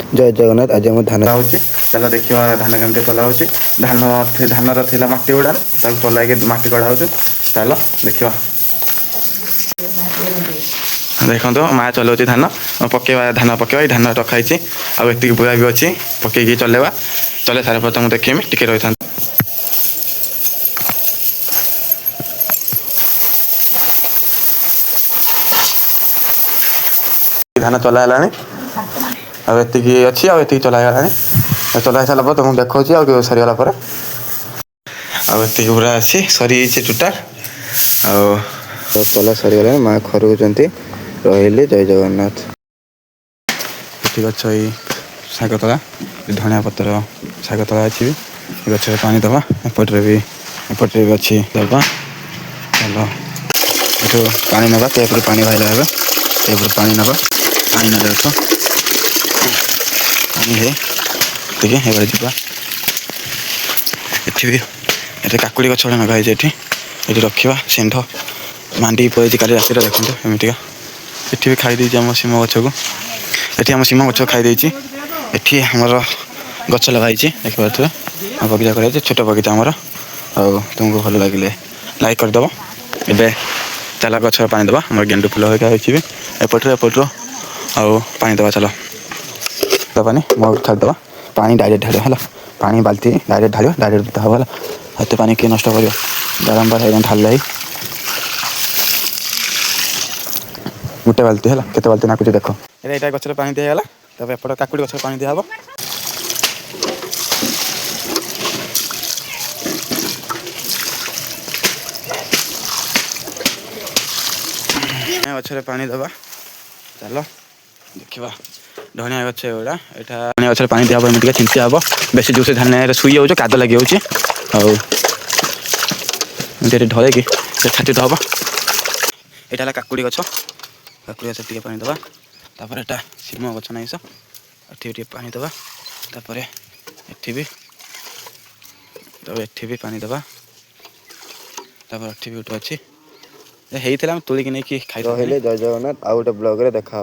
जय जगन्नाथ। आज आम धान हो चल देखा धान केमती चला हो धानर थी मटी गुड़ा चल मटी कढ़ा हो चल देखा देखो माँ चलाऊ धान पकेवा धान पकेवा धान रखाई आती बुआ भी अच्छी पकईकी चलेवा चले सारा पर तुमको देखी टी रही था धान चला आती अच्छी आती चलागला चला सारा तुमको देखा सरीगला आती पूरा अच्छी सरी टोटाल चला सरीगला माँ खरुचंती रहिले। जय जगन्नाथ। ये गच शागतला धनिया पतर शागतला अच्छी गच पानी दबा एपटे भी अच्छी दबा चल ये पानी नवा तेपरे पानी भाई तेपरे पानी नवा पानी ना देख पानी है ठीक है ये जा ये काकुड़ी गच नगाई ये रखा षेंढ मांडी पड़े काली राति देखते एमतीका ये खाई आम सीम गच को ये आम सीम गच खाई ये आमर गच लगाई देखिए बगीचा कर छोट बगीचा आमर तुमको भल लगे लाइक करदेव ए चल गच पानी दबा आम गेंडू फुल होगी एपटर पानी दबा चल पानी मग छाड़देवा पानी डायरेक्ट ढाल है पानी बाल्टी डायरेक्ट ढाल डायरेक्ट हम है हाथ पानी किए नष्ट कर बारंबार है ढाल गोटे बाल्टी है केते बाल्टी नाकुच देख ये गचर पानी दिगला तब एपट काकुड़ी गचर पानी दिहब गचर पानी दबा चल देखा धनिया गच गुड़ा यहाँ धनिया गचर पानी दिहब एमती चिंता हम बेसी जो से धान शुई जाऊँ काद लगे ढले कि छाटी तो हम यहाँ काकुड़ी गच टे पानी दबा तापर एटा सीम गच नाइस ये पानी दबा तापर एठी भी तब एठी भी पानी दबा तापर एठी भी उठ अच्छी होता तुलिकी नहीं खाई। जय जगन्नाथ। आउ गोटे ब्लॉग रे देखा।